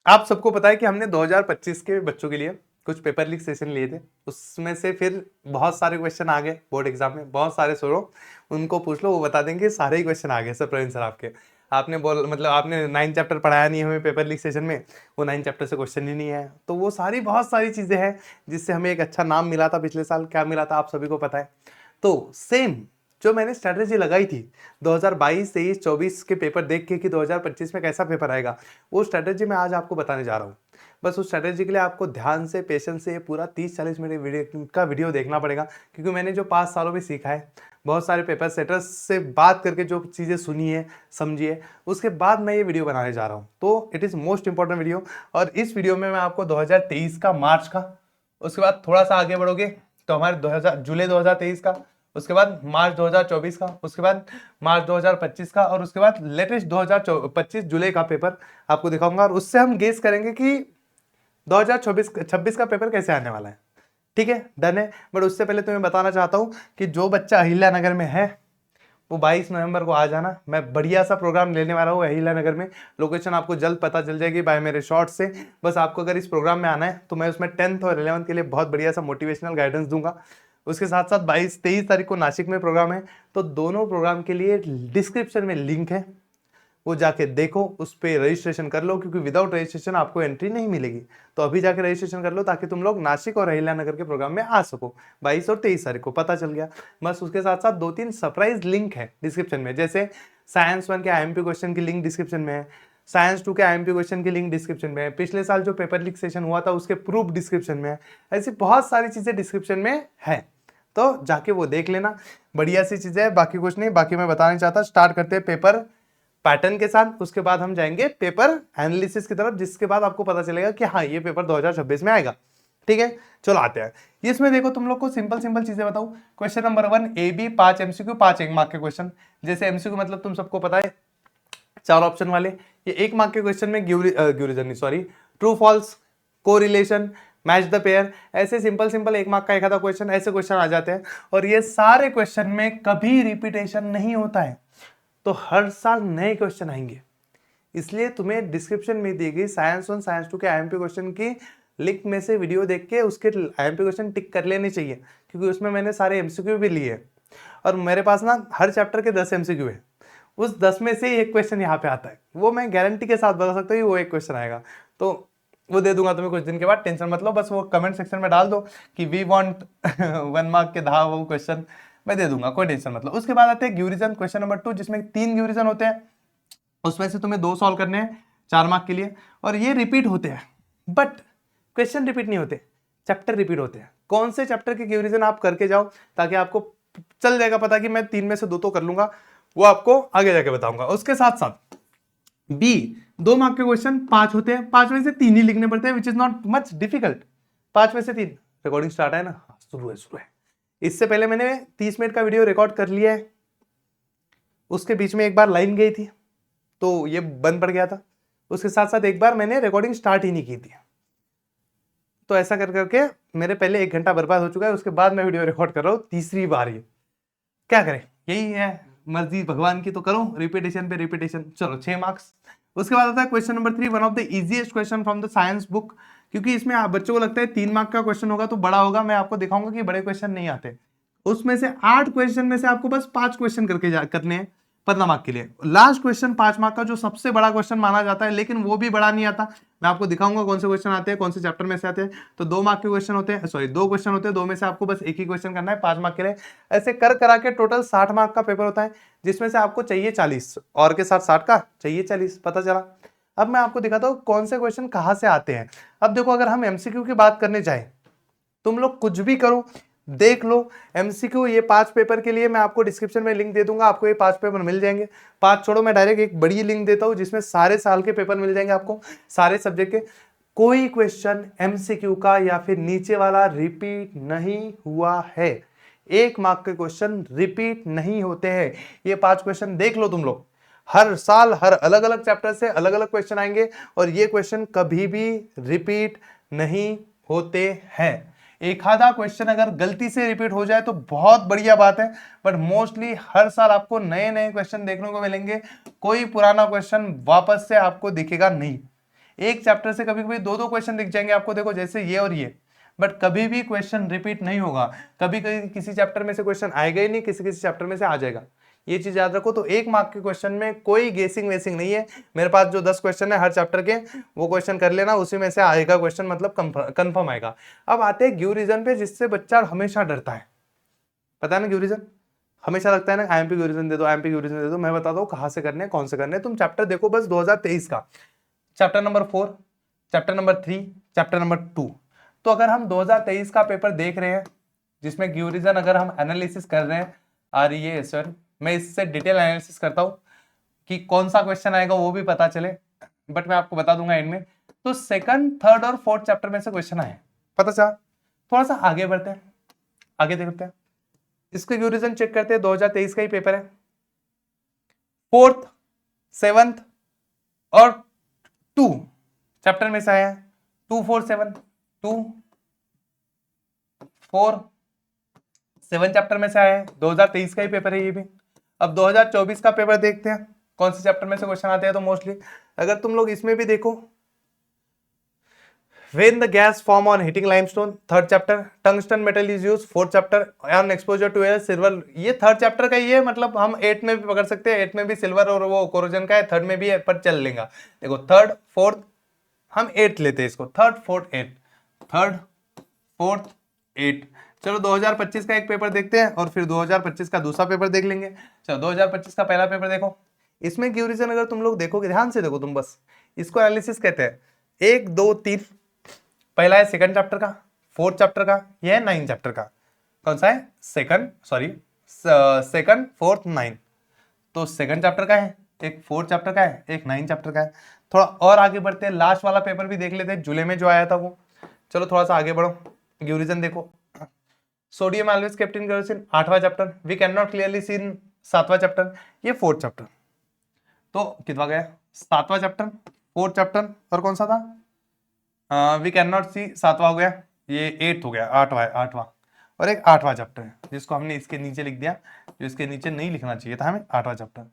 आप सबको पता है कि हमने 2025 के बच्चों के लिए कुछ पेपर लीक सेशन लिए थे। उसमें से फिर बहुत सारे क्वेश्चन आ गए बोर्ड एग्जाम में, बहुत सारे छोड़ो, उनको पूछ लो, वो बता देंगे सारे ही क्वेश्चन आ गए सर प्रवीण सर आपके। आपने मतलब आपने 9 चैप्टर पढ़ाया नहीं हमें पेपर लीक सेशन में, वो 9 चैप्टर से क्वेश्चन ही नहीं है। तो वो सारी बहुत सारी चीजें हैं जिससे हमें एक अच्छा नाम मिला था पिछले साल। क्या मिला था आप सभी को पता है। तो सेम जो मैंने स्ट्रैटेजी लगाई थी 2022, 23, 24 के पेपर देख के कि 2025 में कैसा पेपर आएगा, वो स्ट्रैटेजी मैं आज आपको बताने जा रहा हूँ। बस उस स्ट्रैटेजी के लिए आपको ध्यान से, पेशेंस से पूरा 30-40 मिनट वीडियो देखना पड़ेगा, क्योंकि मैंने जो 5 सालों में सीखा है, बहुत सारे पेपर सेटर्स से बात करके जो चीज़ें सुनी है, समझी है, उसके बाद मैं ये वीडियो बनाने जा रहा हूँ। तो it is most important video. और इस वीडियो में मैं आपको 2023 का मार्च का, उसके बाद थोड़ा सा आगे बढ़ोगे तो हमारे जुलाई 2023 का, उसके बाद मार्च 2024 का, उसके बाद मार्च 2025 का, और उसके बाद लेटेस्ट 2025 जुलाई का पेपर आपको दिखाऊंगा। और उससे हम गेस करेंगे कि 2026 का पेपर कैसे आने वाला है। ठीक है, डन है। बट उससे पहले तुम्हें बताना चाहता हूं कि जो बच्चा अहिल्या नगर में है वो 22 नवंबर को आ जाना। मैं बढ़िया सा प्रोग्राम लेने वाला हूँ अहिल्या नगर में। लोकेशन आपको जल्द पता चल जाएगी बाय मेरे शॉर्ट से। बस आपको अगर इस प्रोग्राम में आना है तो मैं उसमें 10th और 11th के लिए बहुत बढ़िया सा मोटिवेशनल गाइडेंस दूंगा। उसके साथ साथ 22-23 तारीख को नासिक में प्रोग्राम है। तो दोनों प्रोग्राम के लिए डिस्क्रिप्शन में लिंक है, वो जाके देखो, उस पर रजिस्ट्रेशन कर लो, क्योंकि विदाउट रजिस्ट्रेशन आपको एंट्री नहीं मिलेगी। तो अभी जाके रजिस्ट्रेशन कर लो ताकि तुम लोग नासिक और अहिल्या नगर के प्रोग्राम में आ सको। 22 और 23 तारीख को पता चल गया। बस उसके साथ साथ 2-3 सरप्राइज लिंक है डिस्क्रिप्शन में, जैसे साइंस 1 के IMP क्वेश्चन की लिंक डिस्क्रिप्शन में है, साइंस 2 के IMP क्वेश्चन की लिंक डिस्क्रिप्शन में है, पिछले साल जो पेपर लीक सेशन हुआ था उसके प्रूफ डिस्क्रिप्शन में है। ऐसी बहुत सारी चीजें डिस्क्रिप्शन में है, तो जाके वो देख लेना। बढ़िया सी चीजें है, बाकी कुछ नहीं। बाकी मैं बताना चाहता, स्टार्ट करते हैं पेपर पैटर्न के साथ, उसके बाद हम जाएंगे पेपर एनालिसिस की तरफ, जिसके बाद आपको पता चलेगा कि हाँ ये पेपर 2026 में आएगा। ठीक है, चलो आते हैं। इसमें देखो तुम लोग को सिंपल सिंपल चीजें बताऊं। Question number 1 AB 5 MCQ, 5 1 mark के क्वेश्चन। जैसे MCQ मतलब तुम सबको पता है 4 ऑप्शन वाले। ये 1 मार्क के क्वेश्चन में true false, correlation, match the pair, ऐसे सिंपल सिंपल 1 मार्क का एक आधा क्वेश्चन, ऐसे क्वेश्चन आ जाते हैं। और ये सारे क्वेश्चन में कभी रिपीटेशन नहीं होता है, तो हर साल नए क्वेश्चन आएंगे। इसलिए तुम्हें डिस्क्रिप्शन में दी गई साइंस 1 साइंस 2 के IMP क्वेश्चन की लिंक में से वीडियो देख के उसके IMP क्वेश्चन टिक कर लेने चाहिए, क्योंकि उसमें मैंने सारे MCQ भी लिए हैं। और मेरे पास ना हर चैप्टर के 10 MCQ है, उस 10 में से एक क्वेश्चन यहाँ पे आता है, वो मैं गारंटी के साथ बता सकता हूँ वो एक क्वेश्चन आएगा। तो वो दे दूंगा तुम्हें कुछ दिन के बाद, टेंशन मत लो। बस वो कमेंट सेक्शन में डाल दो कि वी वांट 1 मार्क के धा वो क्वेश्चन, मैं दे दूंगा, कोई टेंशन मतलब। उसके बाद आते हैं ग्यूरिजन क्वेश्चन नंबर 2, जिसमें 3 ग्यूरिजन होते हैं, उसमें से तुम्हें 2 सॉल्व करने हैं 4 मार्क के लिए। और ये रिपीट होते हैं, बट क्वेश्चन रिपीट नहीं होते, चैप्टर रिपीट होते हैं। कौन से चैप्टर के ग्यूरिजन आप करके जाओ, ताकि आपको चल जाएगा पता कि मैं 3 में से 2 तो कर लूंगा, वो आपको आगे जाके बताऊंगा। उसके साथ साथ बी 2 मार्क के क्वेश्चन 5 होते हैं, 5 में से 3 ही लिखने पड़ते हैं, which is not much difficult. 5 में से 3। रिकॉर्डिंग स्टार्ट है ना, शुरू है। इससे पहले मैंने 30 मिनट का वीडियो रिकॉर्ड कर लिया है, उसके बीच में एक बार लाइन गई थी तो ये बंद पड़ गया था। उसके साथ साथ एक बार मैंने रिकॉर्डिंग स्टार्ट ही नहीं की थी। तो ऐसा कर करके मेरे पहले 1 घंटा बर्बाद हो चुका है। उसके बाद मैं वीडियो रिकॉर्ड कर रहा हूँ तीसरी बार। ये क्या करें, यही है मर्जी भगवान की, तो करो रिपीटेशन पे रिपीटेशन। चलो 6 मार्क्स। उसके बाद आता है question number 3, one of the easiest question from the science book, क्योंकि इसमें आप बच्चों को लगता है 3 मार्क का क्वेश्चन होगा तो बड़ा होगा। मैं आपको दिखाऊंगा कि बड़े क्वेश्चन नहीं आते। उसमें से 8 क्वेश्चन में से आपको बस 5 क्वेश्चन करने हैं 15 मार्क के लिए। लास्ट क्वेश्चन 5 मार्क का जो सबसे बड़ा क्वेश्चन माना जाता है, लेकिन वो भी बड़ा नहीं आता। मैं आपको दिखाऊंगा कौन से क्वेश्चन आते हैं, कौन से चैप्टर में से आते हैं। तो 2 मार्क के क्वेश्चन होते हैं, सॉरी 2 क्वेश्चन होते हैं, 2 में से आपको बस एक ही क्वेश्चन करना है 5 मार्क के लिए। ऐसे कर करा के टोटल 60 मार्क का पेपर होता है, जिसमें से आपको चाहिए 40 और के साथ 60 का चाहिए 40, पता चला। अब मैं आपको दिखाता हूँ कौन से क्वेश्चन कहाँ से आते हैं। अब देखो, अगर हम MCQ की बात करने जाए, तुम लोग कुछ भी करो, देख लो MCQ ये 5 पेपर के लिए मैं आपको डिस्क्रिप्शन में लिंक दे दूंगा, आपको ये 5 पेपर मिल जाएंगे। 5 छोड़ो, मैं डायरेक्ट एक बड़ी लिंक देता हूं जिसमें सारे साल के पेपर मिल जाएंगे आपको, सारे सब्जेक्ट के। कोई क्वेश्चन MCQ का या फिर नीचे वाला रिपीट नहीं हुआ है। 1 मार्क के क्वेश्चन रिपीट नहीं होते हैं। ये 5 क्वेश्चन देख लो तुम लोग, हर साल हर अलग अलग चैप्टर से अलग अलग क्वेश्चन आएंगे, और ये क्वेश्चन कभी भी रिपीट नहीं होते हैं। एक आधा क्वेश्चन अगर गलती से रिपीट हो जाए तो बहुत बढ़िया बात है, बट मोस्टली हर साल आपको नए नए क्वेश्चन देखने को मिलेंगे। कोई पुराना क्वेश्चन वापस से आपको दिखेगा नहीं। एक चैप्टर से कभी कभी दो दो क्वेश्चन दिख जाएंगे आपको, देखो जैसे ये और ये, बट कभी भी क्वेश्चन रिपीट नहीं होगा। कभी कभी किसी चैप्टर में से क्वेश्चन आएगा ही नहीं, किसी किसी चैप्टर में से आ जाएगा, ये चीज याद रखो। तो 1 मार्क के क्वेश्चन में कोई गेसिंग वेसिंग नहीं है। मेरे पास जो 10 क्वेश्चन है हर चैप्टर के, वो क्वेश्चन कर लेना, उसी में से आएगा क्वेश्चन, मतलब कंफर्म आएगा। अब आते हैं गिव रीजन पे, जिससे बच्चा हमेशा डरता है। पता है ना गिव रीजन, हमेशा लगता है ना आईएमपी गिव रीजन दे दो, आईएमपी गिव रीजन दे दो। मैं बताता हूँ कहाँ से करने हैं, कौन से करने हैं। तुम चैप्टर देखो बस 2023 का, chapter number 4, chapter number 3, chapter number 2। तो अगर हम 2023 का पेपर देख रहे हैं, जिसमें गिव रीजन अगर हम एनालिसिस कर रहे हैं, और ये सर मैं इससे डिटेल एनालिसिस करता हूँ कि कौन सा क्वेश्चन आएगा वो भी पता चले, बट मैं आपको बता दूंगा एंड में। तो सेकंड, थर्ड और फोर्थ चैप्टर में से क्वेश्चन आए, पता चला। थोड़ा सा आगे बढ़ते हैं, आगे देखते हैं, इसके गिव रीजन चेक करते हैं। 2023 का ही पेपर है, 4th, 7th और 2 चैप्टर में से आया है। 2, 4, 7, 2, 4, 7 चैप्टर में से आया है। 2023 का ही पेपर है ये भी। अब 2024 का पेपर देखते हैं कौन से चैप्टर में से क्वेश्चन आते हैं। तो मोस्टली अगर तुम लोग इसमें भी देखो, when the gas form on heating limestone, 3rd chapter, tungsten metal is used, 4th chapter, on exposure to air, silver, ये 3rd चैप्टर का ही है, मतलब हम 8th में भी पकड़ सकते हैं, 8th में भी सिल्वर और वो कोरोजन का है, 3rd में भी है, पर चल लेगा। देखो 3rd, 4th, हम 8th लेते हैं इसको, 3rd, 4th, 8th, 3rd, 4th, 8th। चलो 2025 का एक पेपर देखते हैं और फिर 2025 का दूसरा पेपर देख लेंगे। चलो 2025 का पहला पेपर देखो, इसमें गिव रीजन अगर तुम लोग देखोगे, ध्यान से देखो तुम, बस इसको एनालिसिस कहते हैं। 1, 2, 3, पहला है सेकंड चैप्टर का, 4th चैप्टर का, यह है 9th चैप्टर का। कौन सा है? Second, 4th, 9th। तो सेकंड चैप्टर का है, एक 4th चैप्टर का है, एक 9th चैप्टर का है। थोड़ा और आगे बढ़ते हैं, लास्ट वाला पेपर भी देख लेते हैं, जुलाई में जो आया था वो। चलो थोड़ा सा आगे बढ़ो, गिव रीजन देखो। Sodium always kept in kerosene, 8वां chapter. We can not clearly see, 7वां चैप्टर। ये 4th चैप्टर। तो कितना गया? 7वां चैप्टर, 4th चैप्टर और कौन सा था? वी कैन नॉट सी, 7वां हो गया, ये 8th हो गया, 8वां और एक 8वां चैप्टर है, जिसको हमने इसके नीचे लिख दिया, जो इसके नीचे नहीं लिखना चाहिए था हमें, 8वां चैप्टर।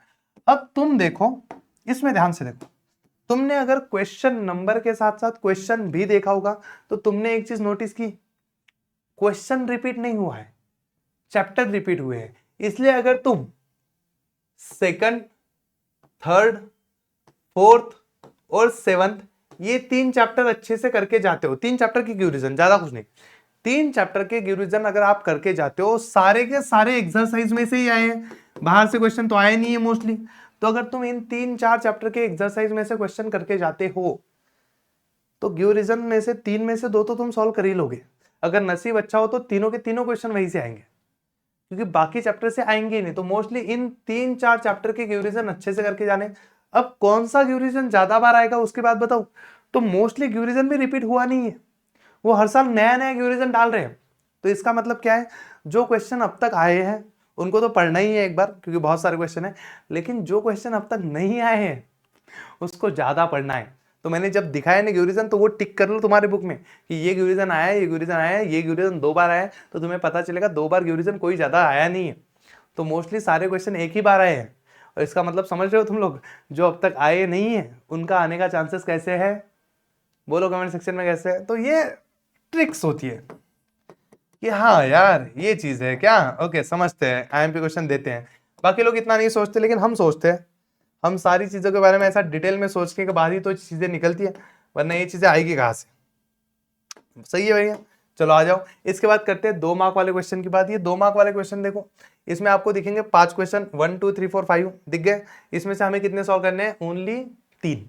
अब तुम देखो, इसमें ध्यान से देखो, तुमने अगर क्वेश्चन नंबर के साथ साथ क्वेश्चन भी देखा होगा तो तुमने एक चीज नोटिस की, क्वेश्चन रिपीट नहीं हुआ है, चैप्टर रिपीट हुए हैं। इसलिए अगर तुम सेकंड, थर्ड, फोर्थ और 7th ये 3 चैप्टर अच्छे से करके जाते हो, 3 चैप्टर की गिव रीजन, ज्यादा कुछ नहीं, 3 चैप्टर के गिव रीजन अगर आप करके जाते हो, सारे के सारे एक्सरसाइज में से ही आए हैं, बाहर से क्वेश्चन तो आए नहीं है मोस्टली। तो अगर तुम इन 3-4 चैप्टर के एक्सरसाइज में से क्वेश्चन करके जाते हो, तो गिव रीजन में से 3 में से 2 तो तुम सॉल्व कर ही लोगे। अगर नसीब अच्छा हो तो तीनों के तीनों क्वेश्चन वहीं से आएंगे, क्योंकि बाकी चैप्टर से आएंगे ही नहीं। तो मोस्टली इन 3-4 चैप्टर के गिव रीजन अच्छे से करके जाने। अब कौन सा गिव रीजन ज्यादा बार आएगा उसके बाद बताओ, तो मोस्टली गिव रीजन भी रिपीट हुआ नहीं है, वो हर साल नया नया गिव रीजन डाल रहे हैं। तो इसका मतलब क्या है, जो क्वेश्चन अब तक आए हैं उनको तो पढ़ना ही है एक बार, क्योंकि बहुत सारे क्वेश्चन है, लेकिन जो क्वेश्चन अब तक नहीं आए हैं उसको ज्यादा पढ़ना है। तो मैंने जब दिखाया ना गिव रीजन, तो वो टिक कर लो तुम्हारे बुक में कि ये गिव रीजन आया है, ये गिव रीजन आया है, ये गिव रीजन 2 बार आया है, तो तुम्हें पता चलेगा 2 बार गिव रीजन कोई ज्यादा आया नहीं है। तो मोस्टली सारे क्वेश्चन एक ही बार आए हैं, और इसका मतलब समझ रहे हो तुम लोग, जो अब तक आए नहीं है उनका आने का चांसेस कैसे है, बोलो कमेंट सेक्शन में कैसे है। तो ये ट्रिक्स होती है कि हाँ यार ये चीज है क्या, ओके समझते हैं, आईएमपी क्वेश्चन देते हैं। बाकी लोग इतना नहीं सोचते, लेकिन हम सोचते हैं, हम सारी चीजों के बारे में ऐसा डिटेल में सोच के बाद ही तो चीजें निकलती है, वरना ये चीजें आएगी कहाँ से। सही है भैया, चलो आ जाओ। इसके बाद करते हैं 2 मार्क वाले क्वेश्चन की बात। ये 2 मार्क वाले क्वेश्चन देखो, इसमें आपको दिखेंगे 5 क्वेश्चन, 1 2 3 4 5 दिख गए। इसमें से हमें कितने सॉल्व करने हैं? ओनली 3,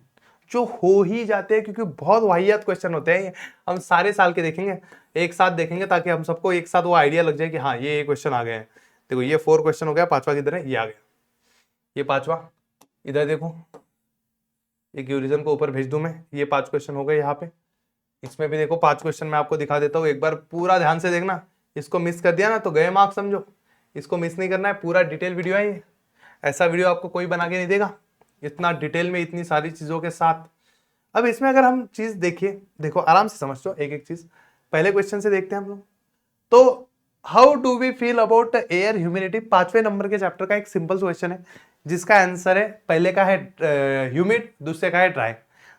जो हो ही जाते हैं, क्योंकि बहुत वाहियात क्वेश्चन होते हैं। हम सारे साल के देखेंगे, एक साथ देखेंगे, ताकि हम सबको एक साथ वो आइडिया लग जाए कि हाँ ये क्वेश्चन आ गए हैं। देखो ये 4 क्वेश्चन हो गया, 5वां किधर है? ये आ गया, ये 5वां इधर देखो, ये गिव रीजन को ऊपर भेज दूं मैं, ये 5 क्वेश्चन हो गए यहाँ पे। इसमें भी देखो 5 क्वेश्चन मैं आपको दिखा देता हूँ, एक बार पूरा ध्यान से देखना। इसको मिस कर दिया ना तो गए मार्क्स समझो, इसको मिस नहीं करना है। पूरा डिटेल वीडियो है ये, ऐसा वीडियो आपको कोई बना के नहीं देगा, इतना डिटेल में इतनी सारी चीजों के साथ। अब इसमें अगर हम चीज देखिए, देखो आराम से समझ लो एक एक चीज। पहले क्वेश्चन से देखते हैं हम लोग, तो how do we feel about air humidity, 5वें नंबर के चैप्टर का एक सिंपल क्वेश्चन है, जिसका आंसर है, पहले का है ह्यूमिड, दूसरे का है ड्राई।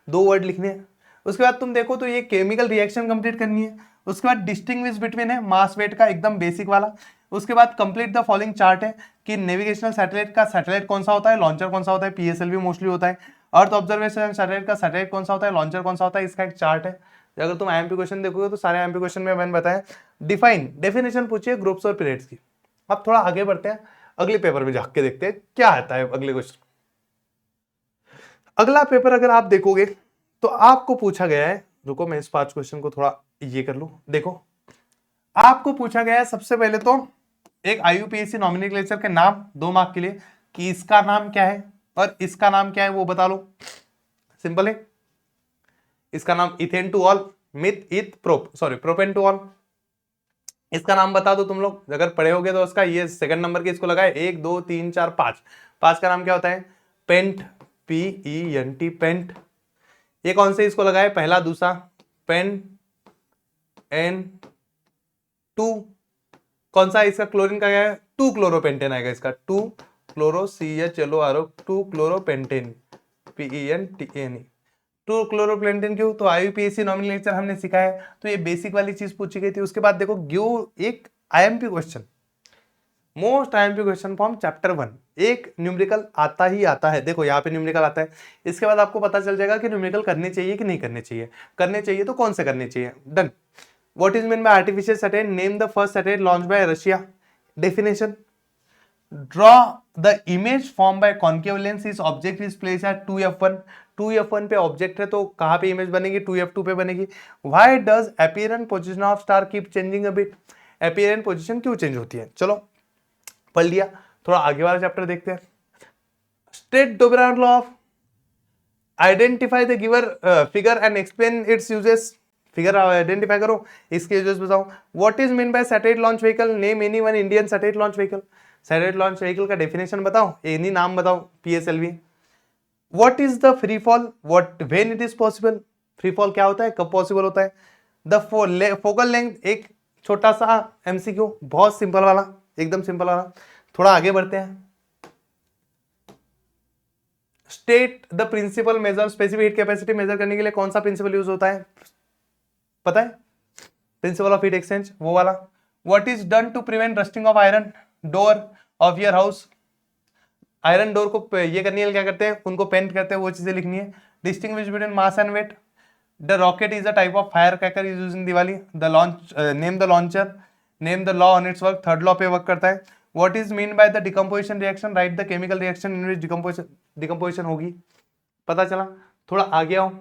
2 वर्ड लिखने हैं। उसके बाद तुम देखो तो ये केमिकल रिएक्शन कंप्लीट करनी है। उसके बाद डिस्टिंग्विश बिटवीन है मास वेट का, एकदम बेसिक वाला। उसके बाद कंप्लीट द फॉलोइंग चार्ट है कि नेविगेशनल सैटेलाइट का सैटेलाइट कौन सा होता है, लॉन्चर कौन सा होता है, पीएसएलवी मोस्टली होता है। अर्थ ऑब्जर्वेशन सैटेलाइट का सैटेलाइट कौन सा होता है, लॉन्चर कौन सा होता है, इसका एक चार्ट है। अगर तुम आईएमपी क्वेश्चन देखोगे तो सारे आईएमपी क्वेश्चन में मैंने बताया। डिफाइन डेफिनेशन पूछिए ग्रुप्स और पीरियड्स की। अब थोड़ा आगे बढ़ते हैं, अगले पेपर में जाके देखते हैं क्या आता है अगले क्वेश्चन। अगला पेपर अगर आप देखोगे तो आपको पूछा गया है, रुको मैं इस 5 क्वेश्चन को थोड़ा ये कर लूं। देखो आपको पूछा गया है सबसे पहले तो एक आईयूपीएससी नॉमेनक्लेचर के नाम 2 मार्क के लिए, कि इसका नाम क्या है और इसका नाम क्या है वो बता लो। सिंपल है, इसका नाम इथेन टू ऑल, मिथ इथ प्रोपेन टू ऑल। इसका नाम बता दो तुम लोग, अगर पढ़े होगे तो उसका ये सेकंड नंबर के इसको लगाए 1 2 3 4 5। 5 का नाम क्या होता है, पेंट, PENT पेंट। ये कौन से इसको लगाए, पहला दूसरा, पेन N2। कौन सा इसका क्लोरीन का क्या है, 2 क्लोरोपेंटेन आएगा इसका, 2 क्लोरो CHLORO 2 क्लोरोपेंटेन PENTNE 2 क्लोरोपेंटेन। क्यों, तो आईयूपीएससी नॉमिनल हमने सीखा है, तो ये बेसिक वाली चीज पूछी गई थी। उसके बाद देखो गिव एक IMP question, most IMP question from chapter 1, एक न्यूमेरिकल आता ही आता है। देखो यहाँ पे न्यूमेरिकल आता है, इसके बाद आपको पता चल जाएगा कि न्यूमेरिकल करने चाहिए कि नहीं करने चाहिए, करने चाहिए तो कौन से करने चाहिए। Done. What is mean by artificial satellite, name the first satellite launch by Russia. Definition, draw the image form by concave lens, इस object is place at 2f1। 2f1 पे ऑब्जेक्ट है तो कहां पे इमेज बनेगी, 2f2 पे बनेगी। Why does appearance position of star keep changing a bit, appearance position क्यों चेंज होती है। चलो पढ़ लिया, थोड़ा आगे वाला चैप्टर देखते हैं। State Dobereiner law of, identify the given figure and explain its uses. Figure identify करो, इसके यूजेस बताओ। What is mean by satellite launch vehicle, name any one Indian satellite launch vehicle. Satellite launch vehicle का definition बताओ, any नाम बताओ, PSLV। What is the free fall, what when it is possible, free fall क्या होता है, कब possible होता है। द फोकल लेंथ, एक छोटा सा MCQ, बहुत सिंपल वाला, एकदम सिंपल वाला। थोड़ा आगे बढ़ते हैं। State the principle measure, specific heat capacity measure करने के लिए कौन सा प्रिंसिपल यूज होता है, पता है, प्रिंसिपल ऑफ हीट एक्सचेंज, वो वाला। What is done to prevent rusting of iron door of your house, iron door को ये करने के लिए क्या करते हैं, उनको पेंट करते हैं, वो चीजें लिखनी है। Distinguish between mass and weight, the rocket is a type of fire cracker used in Diwali. The launch, name the launcher, name the law on its work, third law पे वर्क करता है। What is mean by the decomposition reaction, write the chemical reaction in which decomposition होगी। पता चला, थोड़ा आगे आओ।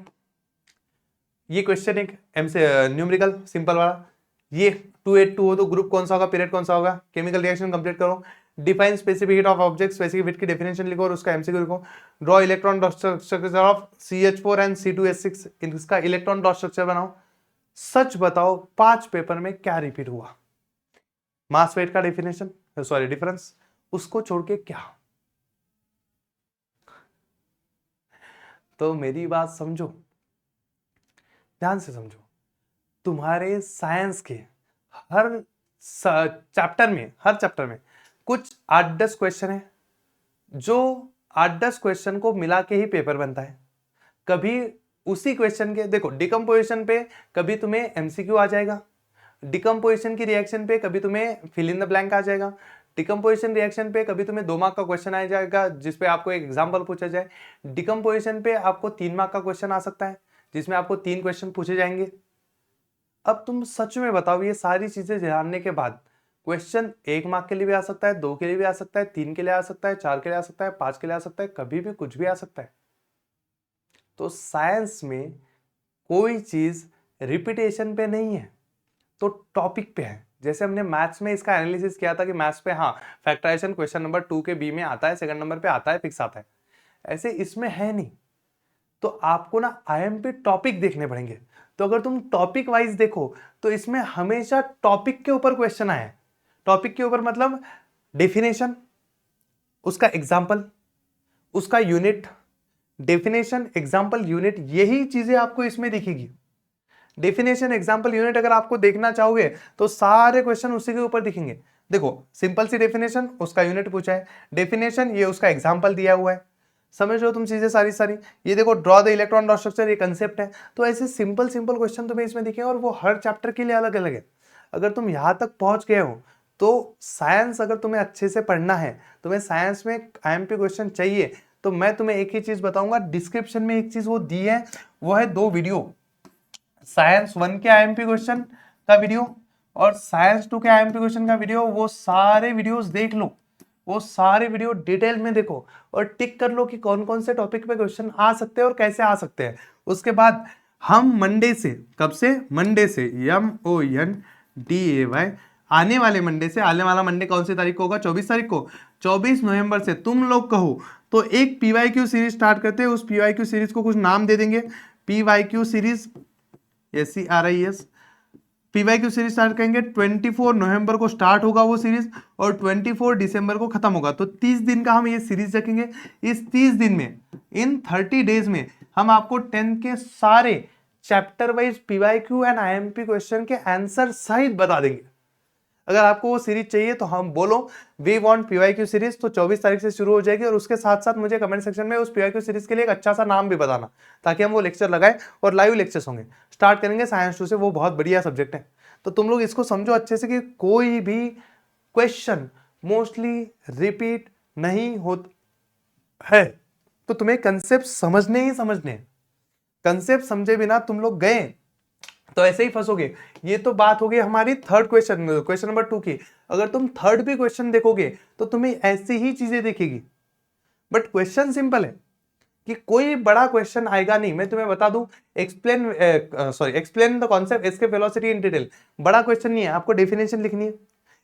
ये क्वेश्चन एक न्यूमेरिकल सिंपल वाला, ये 282 हो तो ग्रुप कौन सा होगा, पीरियड कौन सा होगा, केमिकल रिएक्शन कंप्लीट करो। Define specific heat of object, specific heat की डेफिनेशन लिखो और उसका MCQ लिखो। Draw electron dot structure of CH4 and C2H6, इसका इलेक्ट्रॉन डॉट स्ट्रक्चर बनाओ। सच बताओ 5 पेपर में क्या रिपीट हुआ, मास वेट का डेफिनेशन, सॉरी डिफरेंस, उसको छोड़ के क्या। तो मेरी बात समझो, ध्यान से समझो, तुम्हारे साइंस के हर चैप्टर में कुछ 8-10 क्वेश्चन है, जो 8-10 क्वेश्चन को मिला के ही पेपर बनता है। कभी उसी क्वेश्चन के, देखो डिकम्पोजिशन पे कभी तुम्हें MCQ आ जाएगा, डिकम्पोजिशन की रिएक्शन पे कभी तुम्हें फिल इन द ब्लैंक आ जाएगा, डिकम्पोजिशन रिएक्शन पे कभी तुम्हें 2 मार्क का क्वेश्चन आ जाएगा जिसपे आपको एक एग्जाम्पल पूछा जाए, डिकम्पोजिशन पे आपको 3 मार्क का क्वेश्चन आ सकता है जिसमें आपको 3 क्वेश्चन पूछे जाएंगे। अब तुम सच में बताओ, ये सारी चीजें जानने के बाद क्वेश्चन 1 मार्क के लिए भी आ सकता है, 2 के लिए भी आ सकता है, 3 के लिए आ सकता है, 4 के लिए आ सकता है, 5 के लिए आ सकता है, कभी भी कुछ भी आ सकता है। तो साइंस में कोई चीज रिपीटेशन पे नहीं है, तो टॉपिक पे है। जैसे हमने मैथ्स में इसका एनालिसिस किया था कि मैथ्स पे हाँ फैक्टराइजेशन क्वेश्चन नंबर 2 के B में आता है, सेकंड नंबर पे आता है, फिक्स आता है, ऐसे इसमें है नहीं। तो आपको ना IMP टॉपिक देखने पड़ेंगे। तो अगर तुम टॉपिक वाइज देखो तो इसमें हमेशा टॉपिक के ऊपर क्वेश्चन आए। टॉपिक के ऊपर मतलब डेफिनेशन, उसका एग्जाम्पल, उसका यूनिट, डेफिनेशन एग्जाम्पल यूनिट, यही चीजें आपको इसमें दिखेगी। डेफिनेशन एग्जाम्पल यूनिट अगर आपको देखना चाहोगे तो सारे क्वेश्चन उसी के ऊपर दिखेंगे। देखो सिंपल सी डेफिनेशन, उसका यूनिट पूछा है, डेफिनेशन ये उसका एग्जाम्पल दिया हुआ है, समझ रहे हो तुम चीजें सारी सारी। ये देखो draw the electron dot structure, ये कंसेप्ट है। तो ऐसे सिंपल सिंपल क्वेश्चन तुम्हें इसमें दिखेंगे और वो हर चैप्टर के लिए अलग अलग है। अगर तुम यहाँ तक पहुंच गए हो तो साइंस अगर तुम्हें अच्छे से पढ़ना है, तुम्हें साइंस में आईएमपी क्वेश्चन चाहिए, तो मैं तुम्हें एक ही चीज बताऊंगा, डिस्क्रिप्शन में एक चीज वो दी है, वो है 2 वीडियो, साइंस 1 के आईएमपी क्वेश्चन का वीडियो और साइंस 2 के आईएमपी क्वेश्चन का वीडियो। वो सारे वीडियोस देख लो, वो सारे वीडियो डिटेल में देखो और टिक कर लो कि कौन कौन से टॉपिक पे क्वेश्चन आ सकते हैं और कैसे आ सकते हैं। उसके बाद हम मंडे से, कब से, मंडे से, MONDAY, आने वाले मंडे से, आने वाला मंडे कौन सी तारीख को होगा, 24 तारीख को, 24 नवंबर से तुम लोग कहो तो एक PYQ सीरीज स्टार्ट करते हैं। उस PYQ सीरीज को कुछ नाम दे देंगे, PYQ series, SERIS, PYQ series start करेंगे। 24 नवंबर को स्टार्ट होगा वो सीरीज और 24 दिसंबर को खत्म होगा। तो 30 दिन का हम ये सीरीज रखेंगे। इस 30 दिन में, इन 30 डेज में हम आपको 10th के सारे chapter wise PYQ and IMP question के आंसर सहित बता देंगे। अगर आपको वो सीरीज चाहिए तो हम बोलो वी वांट PYQ सीरीज, तो 24 तारीख से शुरू हो जाएगी। और उसके साथ साथ मुझे कमेंट सेक्शन में उस PYQ सीरीज के लिए एक अच्छा सा नाम भी बताना, ताकि हम वो लेक्चर लगाएं और लाइव लेक्चर्स होंगे। स्टार्ट करेंगे साइंस 2 से, वो बहुत बढ़िया सब्जेक्ट है। तो तुम लोग इसको समझो अच्छे से कि कोई भी क्वेश्चन मोस्टली रिपीट नहीं होता है, तो तुम्हें कंसेप्ट समझने ही समझने। कंसेप्ट समझे बिना तुम लोग गए तो ऐसे ही फंसोगे। ये तो बात हो गई हमारी थर्ड क्वेश्चन नंबर 2 की। अगर तुम थर्ड भी क्वेश्चन देखोगे तो तुम्हें ऐसी ही चीजें दिखेगी। बट क्वेश्चन सिंपल है कि कोई बड़ा क्वेश्चन आएगा नहीं। मैं तुम्हें बता दूं, explain the concept escape velocity in detail, बड़ा क्वेश्चन नहीं है। आपको डेफिनेशन लिखनी है,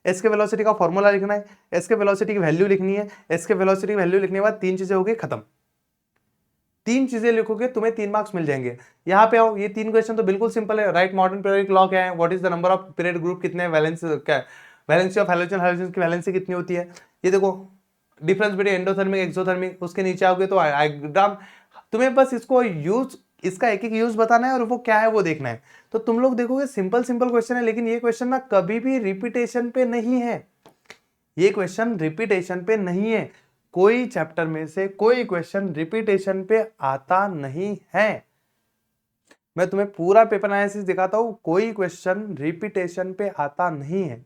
एस्केप वेलोसिटी का फॉर्मूला लिखना है, एस्केप वेलोसिटी की वैल्यू लिखनी है। एस्केप वेलोसिटी की वैल्यू लिखने के बाद 3 चीजें हो गई खत्म। 3 चीजें लिखोगे तुम्हें 3 मार्क्स मिल जाएंगे। यहाँ पे आओ, ये 3 क्वेश्चन तो बिल्कुल सिंपल है। राइट मॉडर्न पीरियोडिक लॉ क्या है, what is the number of period group, कितने वैलेंस, क्या वैलेंसी ऑफ हैलोजन, हैलोजन की वैलेंसी कितनी होती है। ये देखो डिफरेंस बिटवीन एंडोथर्मिक एक्सोथर्मिक, उसके नीचे आओगे तो डायग्राम। तुम्हें बस इसको यूज, इसका एक एक यूज बताना है और वो क्या है वो देखना है। तो तुम लोग देखोगे सिंपल सिंपल क्वेश्चन है, लेकिन ये क्वेश्चन ना कभी भी रिपीटेशन पे नहीं है। ये क्वेश्चन रिपीटेशन पे नहीं है। कोई चैप्टर में से कोई क्वेश्चन रिपीटेशन पे आता नहीं है। मैं तुम्हें पूरा पेपर एनालिसिस दिखाता हूं, कोई क्वेश्चन रिपीटेशन पे आता नहीं है।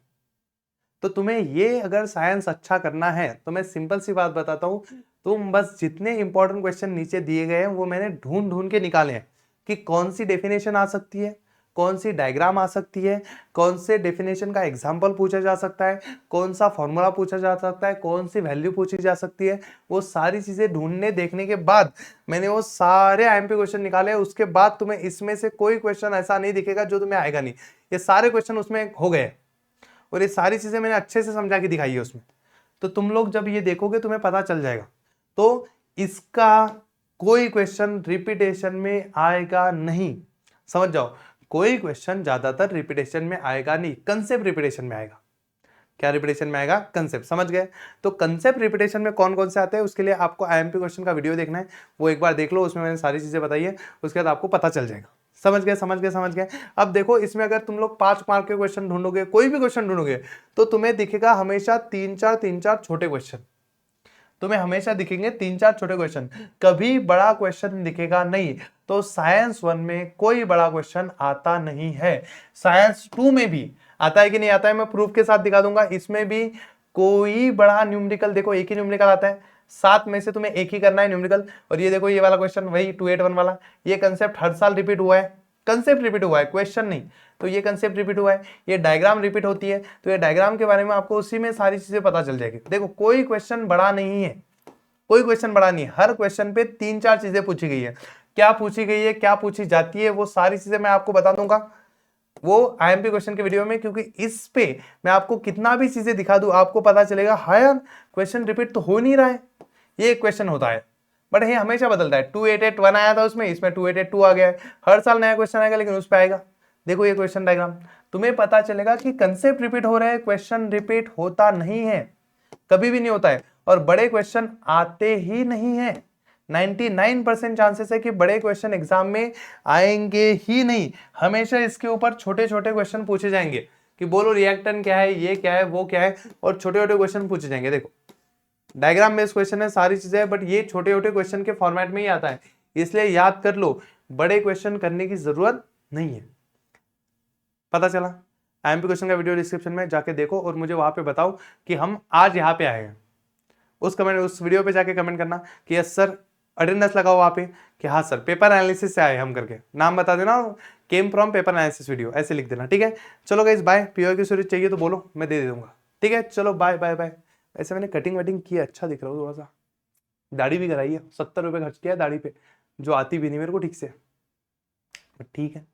तो तुम्हें ये अगर साइंस अच्छा करना है तो मैं सिंपल सी बात बताता हूं, तुम बस जितने इंपॉर्टेंट क्वेश्चन नीचे दिए गए हैं वो मैंने ढूंढ ढूंढ के निकाले हैं कि कौन सी डेफिनेशन आ सकती है, कौन सी डायग्राम आ सकती है, कौन से डेफिनेशन का एग्जाम्पल पूछा जा सकता है, कौन सा फॉर्मूला पूछा जा सकता है, कौन सी वैल्यू पूछी जा सकती है। वो सारी चीजें ढूंढने देखने के बाद मैंने वो सारे आईएमपी क्वेश्चन निकाले। उसके बाद तुम्हें इसमें से कोई क्वेश्चन ऐसा नहीं दिखेगा जो तुम्हें आएगा नहीं। ये सारे क्वेश्चन उसमें हो गए और ये सारी चीजें मैंने अच्छे से समझा के दिखाई है उसमें। तो तुम लोग जब ये देखोगे तुम्हें पता चल जाएगा। तो इसका कोई क्वेश्चन रिपीटेशन में आएगा नहीं, समझ जाओ। कोई क्वेश्चन ज्यादातर रिपीटेशन में आएगा नहीं, कंसेप्ट रिपीटेशन में आएगा। क्या रिपीटेशन में आएगा, कंसेप्ट, समझ गए। तो कंसेप्ट रिपीटेशन में कौन कौन से आते हैं उसके लिए आपको आईएमपी क्वेश्चन का वीडियो देखना है, वो एक बार देख लो, उसमें मैंने सारी चीजें बताई है। उसके बाद आपको पता चल जाएगा। समझ गए, समझ गए, समझ गए। अब देखो इसमें अगर तुम लोग 5 मार्क के क्वेश्चन ढूंढोगे, कोई भी क्वेश्चन ढूंढोगे, तो तुम्हें दिखेगा हमेशा 3-4 छोटे क्वेश्चन। तुम्हें हमेशा दिखेंगे 3-4 छोटे क्वेश्चन, कभी बड़ा क्वेश्चन दिखेगा नहीं। तो साइंस 1 में कोई बड़ा क्वेश्चन आता नहीं है। साइंस 2 में भी आता है कि नहीं आता है, मैं प्रूफ के साथ दिखा दूंगा। इसमें भी कोई बड़ा न्यूमेरिकल, देखो एक ही न्यूमेरिकल आता है, 7 में से तुम्हें एक ही करना है न्यूमेरिकल। और ये देखो ये वाला क्वेश्चन वही 281 वाला, ये कंसेप्ट हर साल रिपीट हुआ है, कंसेप्ट रिपीट हुआ है, क्वेश्चन नहीं। तो ये कंसेप्ट रिपीट हुआ है, ये डायग्राम रिपीट होती है, तो ये डायग्राम के बारे में आपको उसी में सारी चीजें पता चल जाएगी। देखो कोई क्वेश्चन बड़ा नहीं है, कोई क्वेश्चन बड़ा नहीं है। हर क्वेश्चन पे 3-4 चीजें पूछी गई है। क्या पूछी गई है, क्या पूछी जाती है, वो सारी चीजें मैं आपको बता दूंगा वो आईएमपी क्वेश्चन के वीडियो में, क्योंकि इस पे मैं आपको कितना भी चीजें दिखा दूं आपको पता चलेगा हाँ यार क्वेश्चन रिपीट तो हो नहीं रहा है, ये एक क्वेश्चन होता है। बट ये हमेशा बदलता है। 2881 आया था उसमें, इसमें 2882 आ गया है। हर साल नया क्वेश्चन आएगा, लेकिन उस पर आएगा। देखो ये क्वेश्चन डायग्राम, तुम्हें पता चलेगा कि कंसेप्ट रिपीट हो रहा है, क्वेश्चन रिपीट होता नहीं है, कभी भी नहीं होता है। और बड़े क्वेश्चन आते ही नहीं है। 99% चांसेस है कि बड़े क्वेश्चन एग्जाम में आएंगे ही नहीं। हमेशा इसके ऊपर छोटे छोटे क्वेश्चन पूछे जाएंगे कि बोलो रिएक्टेंट क्या है, ये क्या है, वो क्या है, और छोटे छोटे क्वेश्चन पूछे जाएंगे। देखो डायग्राम बेस्ड क्वेश्चन है, सारी चीजें है, बट ये छोटे छोटे क्वेश्चन के फॉर्मेट में ही आता है, इसलिए याद कर लो, बड़े क्वेश्चन करने की जरूरत नहीं है। पता चला? आईएमपी क्वेश्चन का वीडियो डिस्क्रिप्शन में जाके देखो और मुझे वहां पे बताओ कि हम आज यहाँ पे आए हैं। उस वीडियो पे जाके कमेंट करना कि यस सर, अटेंडेंस लगाओ वहां पे कि हाँ सर पेपर एनालिसिस से आए हम करके, नाम बता देना, came from paper analysis video ऐसे लिख देना। ठीक है, चलो गाइस बाय। पीओ की सीरीज चाहिए तो बोलो, मैं दे दूंगा। ठीक है, चलो बाय बाय बाय। ऐसे मैंने कटिंग वटिंग किया, अच्छा दिख रहा हूँ थोड़ा सा, दाढ़ी भी कराई है, 70 रुपये खर्च किया है दाढ़ी पे, जो आती भी नहीं मेरे को ठीक से, ठीक है।